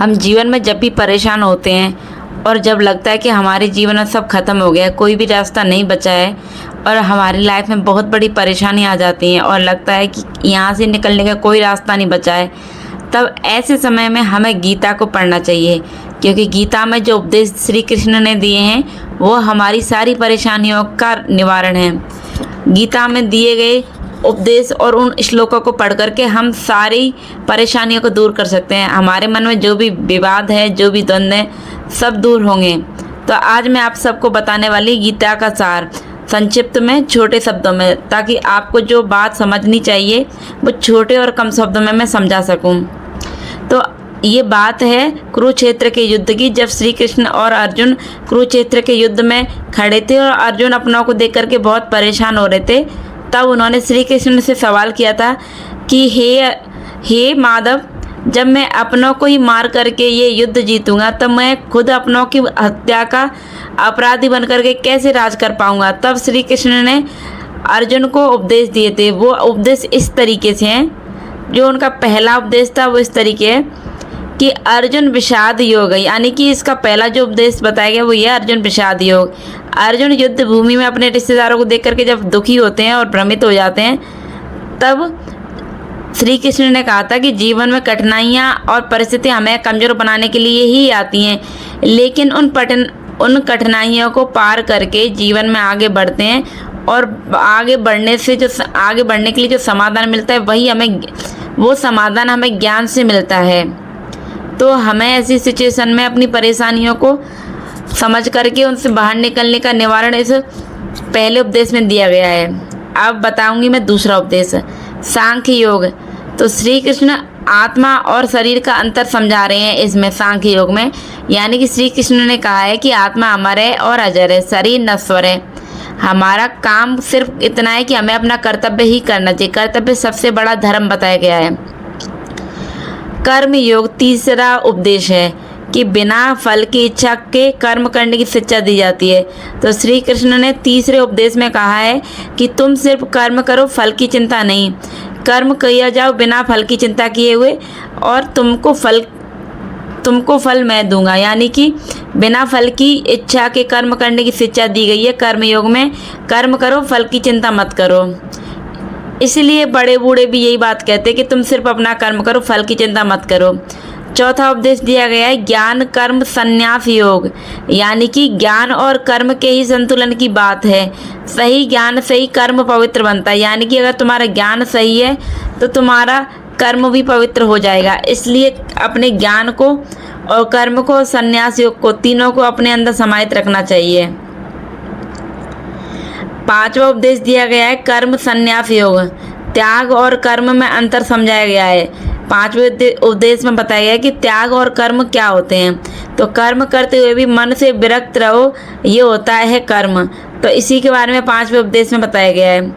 हम जीवन में जब भी परेशान होते हैं और जब लगता है कि हमारे जीवन में सब खत्म हो गया है, कोई भी रास्ता नहीं बचा है और हमारी लाइफ में बहुत बड़ी परेशानी आ जाती है और लगता है कि यहाँ से निकलने का कोई रास्ता नहीं बचा है, तब ऐसे समय में हमें गीता को पढ़ना चाहिए। क्योंकि गीता में जो उपदेश श्री कृष्ण ने दिए हैं वो हमारी सारी परेशानियों का निवारण है। गीता में दिए गए उपदेश और उन श्लोकों को पढ़ करके हम सारी परेशानियों को दूर कर सकते हैं। हमारे मन में जो भी विवाद है, जो भी द्वंद्व है, सब दूर होंगे। तो आज मैं आप सबको बताने वाली गीता का सार संक्षिप्त में, छोटे शब्दों में, ताकि आपको जो बात समझनी चाहिए वो छोटे और कम शब्दों में मैं समझा सकूं। तो ये बात है कुरुक्षेत्र के युद्ध की, जब श्री कृष्ण और अर्जुन कुरुक्षेत्र के युद्ध में खड़े थे और अर्जुन अपनों को देख करके बहुत परेशान हो रहे थे। तब उन्होंने श्री कृष्ण से सवाल किया था कि हे माधव, जब मैं अपनों को ही मार करके ये युद्ध जीतूंगा तब मैं खुद अपनों की हत्या का अपराधी बन करके कैसे राज कर पाऊंगा। तब श्री कृष्ण ने अर्जुन को उपदेश दिए थे। वो उपदेश इस तरीके से हैं, जो उनका पहला उपदेश था वो इस तरीके है कि अर्जुन विषाद योग, यानी कि इसका पहला जो उपदेश बताया गया वो ये अर्जुन विषाद योग। अर्जुन युद्ध भूमि में अपने रिश्तेदारों को देख करके जब दुखी होते हैं और भ्रमित हो जाते हैं, तब श्री कृष्ण ने कहा था कि जीवन में कठिनाइयाँ और परिस्थितियाँ हमें कमज़ोर बनाने के लिए ही आती हैं, लेकिन उन कठिनाइयों को पार करके जीवन में आगे बढ़ते हैं और आगे बढ़ने के लिए जो समाधान मिलता है वो समाधान हमें ज्ञान से मिलता है। तो हमें ऐसी सिचुएशन में अपनी परेशानियों को समझ करके उनसे बाहर निकलने का निवारण इस पहले उपदेश में दिया गया है। अब बताऊंगी मैं दूसरा उपदेश, सांख्य योग। तो श्री कृष्ण आत्मा और शरीर का अंतर समझा रहे हैं इसमें सांख्य योग में। यानी कि श्री कृष्ण ने कहा है कि आत्मा अमर है और अजर है, शरीर नश्वर है। हमारा काम सिर्फ इतना है कि हमें अपना कर्तव्य ही करना चाहिए। कर्तव्य सबसे बड़ा धर्म बताया गया है। कर्म योग तीसरा उपदेश है कि बिना फल की इच्छा के कर्म करने की शिक्षा दी जाती है। तो श्री कृष्ण ने तीसरे उपदेश में कहा है कि तुम सिर्फ कर्म करो, फल की चिंता नहीं। कर्म किया जाओ बिना फल की चिंता किए हुए और तुमको फल मैं दूंगा। यानी कि बिना फल की इच्छा के कर्म करने की शिक्षा दी गई है कर्म योग में। कर्म करो, फल की चिंता मत करो। इसलिए बड़े बूढ़े भी यही बात कहते हैं कि तुम सिर्फ अपना कर्म करो, फल की चिंता मत करो। चौथा उपदेश दिया गया है ज्ञान कर्म संन्यास योग। यानी कि ज्ञान और कर्म के ही संतुलन की बात है। सही ज्ञान से ही कर्म पवित्र बनता है। यानी कि अगर तुम्हारा ज्ञान सही है तो तुम्हारा कर्म भी पवित्र हो जाएगा। इसलिए अपने ज्ञान को और कर्म को, संन्यास योग को, तीनों को अपने अंदर समाहित रखना चाहिए। पांचवा उपदेश दिया गया है कर्म संन्यास योग। त्याग और कर्म में अंतर समझाया गया है। पांचवें उपदेश में बताया गया है कि त्याग और कर्म क्या होते हैं। तो कर्म करते हुए भी मन से विरक्त रहो, ये होता है कर्म। तो इसी के बारे में पांचवें उपदेश में बताया गया है।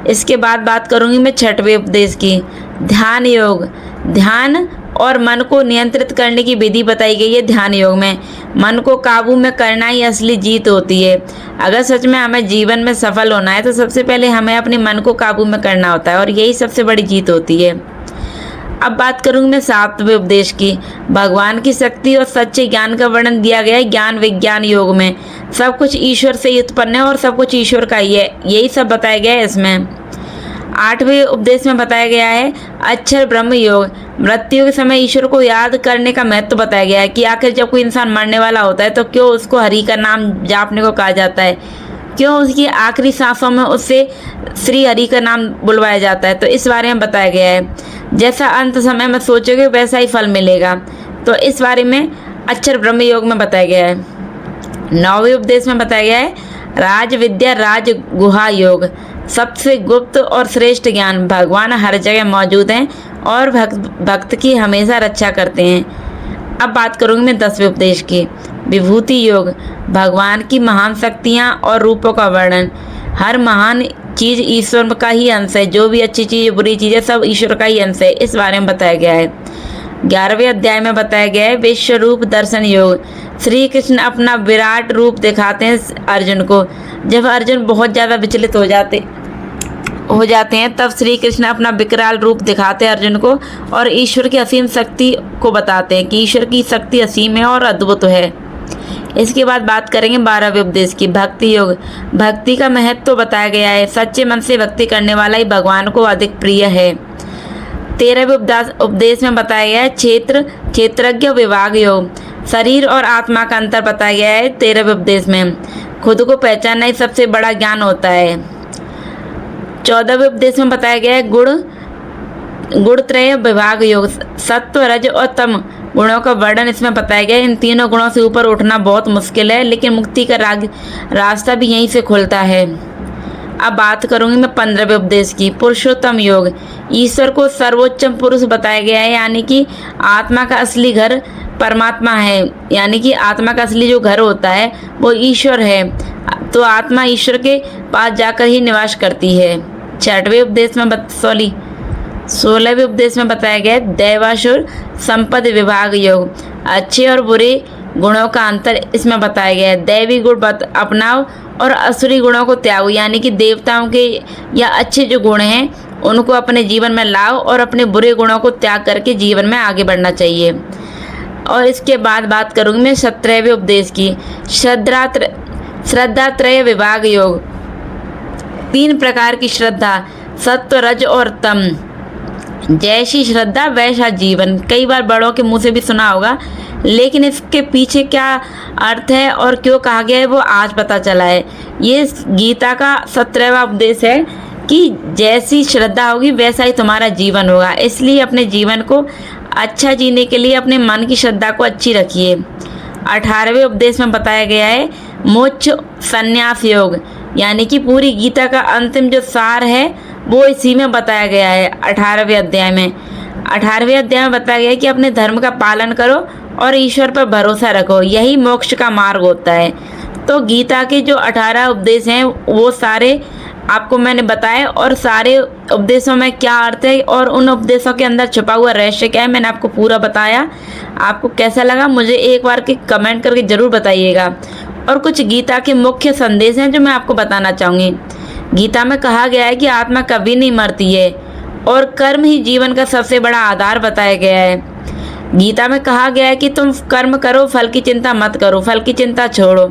इसके बाद बात करूंगी मैं छठवें उपदेश की, ध्यान योग। ध्यान और मन को नियंत्रित करने की विधि बताई गई है ध्यान योग में। मन को काबू में करना ही असली जीत होती है। अगर सच में हमें जीवन में सफल होना है तो सबसे पहले हमें अपने मन को काबू में करना होता है और यही सबसे बड़ी जीत होती है। अब बात करूंगी मैं सातवें उपदेश की, भगवान की शक्ति और सच्चे ज्ञान का वर्णन दिया गया है ज्ञान विज्ञान योग में। सब कुछ ईश्वर से ही उत्पन्न है और सब कुछ ईश्वर का ही है, यही सब बताया गया है इसमें। आठवें उपदेश में बताया गया है अक्षर ब्रह्म योग। मृत्यु के समय ईश्वर को याद करने का महत्व बताया गया है कि आखिर जब कोई इंसान मरने वाला होता है तो क्यों उसको हरि का नाम जापने को कहा जाता है, क्यों उसकी आखिरी सांसों में उससे श्री हरि का नाम बुलवाया जाता है। तो इस बारे में बताया गया है जैसा अंत समय में सोचोगे वैसा ही फल मिलेगा। तो इस बारे में अक्षर ब्रह्म योग में बताया गया है। नौवें उपदेश में बताया गया है राज विद्या राज गुहा योग। सबसे गुप्त और श्रेष्ठ ज्ञान, भगवान हर जगह मौजूद हैं और भक्त की हमेशा रक्षा करते हैं। अब बात करूँगी मैं 10वें उपदेश की, विभूति योग। भगवान की महान शक्तियाँ और रूपों का वर्णन। हर महान चीज़ ईश्वर का ही अंश है। जो भी अच्छी चीज़ बुरी चीज़ है सब ईश्वर का ही अंश है, इस बारे में बताया गया है। 11वें अध्याय में बताया गया है विश्व रूप दर्शन योग। श्री कृष्ण अपना विराट रूप दिखाते हैं अर्जुन को। जब अर्जुन बहुत ज़्यादा विचलित हो जाते हो जाते हैं, तब श्री कृष्ण अपना विकराल रूप दिखाते हैं अर्जुन को और ईश्वर की असीम शक्ति को बताते हैं कि ईश्वर की शक्ति असीम है और अद्भुत है। इसके बाद बात करेंगे 12वें उपदेश की, भक्ति योग। भक्ति का महत्व तो बताया गया है। सच्चे मन से भक्ति करने वाला ही भगवान को अधिक प्रिय है। 13वें उपदेश में बताया गया है क्षेत्रज्ञ विभाग योग। शरीर और आत्मा का अंतर बताया गया है 13वें उपदेश में। खुद को पहचानना ही सबसे बड़ा ज्ञान होता है। 14वें उपदेश में बताया गया है गुणत्रय विभाग योग। सत्व, रज और तम गुणों का वर्णन इसमें बताया गया है। इन तीनों गुणों से ऊपर उठना बहुत मुश्किल है, लेकिन मुक्ति का रास्ता भी यहीं से खुलता है। अब बात करूंगी मैं 15वें उपदेश की, पुरुषोत्तम योग। ईश्वर को सर्वोच्चम पुरुष बताया गया है, यानी कि आत्मा का असली घर परमात्मा है, यानी कि आत्मा का असली जो घर होता है वो ईश्वर है। तो आत्मा ईश्वर के पास जाकर ही निवास करती है। 16वें उपदेश में बताया गया है दैवासुर संपद विभाग योग। अच्छे और बुरे गुणों का अंतर इसमें बताया गया है। दैवी गुण अपनाओ और असुरी गुणों को त्यागो, यानी कि देवताओं के या अच्छे जो गुण हैं उनको अपने जीवन में लाओ और अपने बुरे गुणों को त्याग करके जीवन में आगे बढ़ना चाहिए। और इसके बाद बात करूँगी मैं 17वें उपदेश की, श्रद्धात्रय विभाग योग। 3 प्रकार की श्रद्धा, सत्व, रज और तम। जैसी श्रद्धा वैसा जीवन, कई बार बड़ों के मुंह से भी सुना होगा, लेकिन इसके पीछे क्या अर्थ है और क्यों कहा गया है वो आज पता चला है। ये गीता का 17वां उपदेश है कि जैसी श्रद्धा होगी वैसा ही तुम्हारा जीवन होगा। इसलिए अपने जीवन को अच्छा जीने के लिए अपने मन की श्रद्धा को अच्छी रखिए। 18वें उपदेश में बताया गया है मोक्ष संन्यास योग, यानी कि पूरी गीता का अंतिम जो सार है वो इसी में बताया गया है। 18वें अध्याय में बताया गया है कि अपने धर्म का पालन करो और ईश्वर पर भरोसा रखो, यही मोक्ष का मार्ग होता है। तो गीता के जो 18 उपदेश हैं वो सारे आपको मैंने बताए, और सारे उपदेशों में क्या अर्थ है और उन उपदेशों के अंदर छुपा हुआ रहस्य क्या है मैंने आपको पूरा बताया। आपको कैसा लगा मुझे एक बार के कमेंट करके ज़रूर बताइएगा। और कुछ गीता के मुख्य संदेश हैं जो मैं आपको बताना चाहूँगी। गीता में कहा गया है कि आत्मा कभी नहीं मरती है और कर्म ही जीवन का सबसे बड़ा आधार बताया गया है। गीता में कहा गया है कि तुम कर्म करो, फल की चिंता मत करो, फल की चिंता छोड़ो,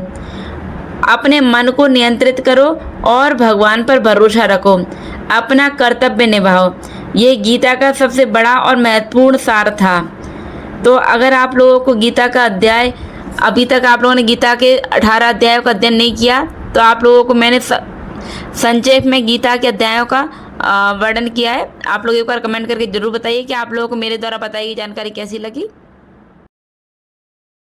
अपने मन को नियंत्रित करो और भगवान पर भरोसा रखो, अपना कर्तव्य निभाओ। ये गीता का सबसे बड़ा और महत्वपूर्ण सार था। तो अगर आप लोगों को गीता का अध्याय, अभी तक आप लोगों ने गीता के 18 अध्यायों का अध्ययन नहीं किया, तो आप लोगों को मैंने संक्षेप में गीता के अध्यायों का वर्णन किया है। आप लोग एक बार कमेंट करके जरूर बताइए कि आप लोगों को मेरे द्वारा बताई गई जानकारी कैसी लगी।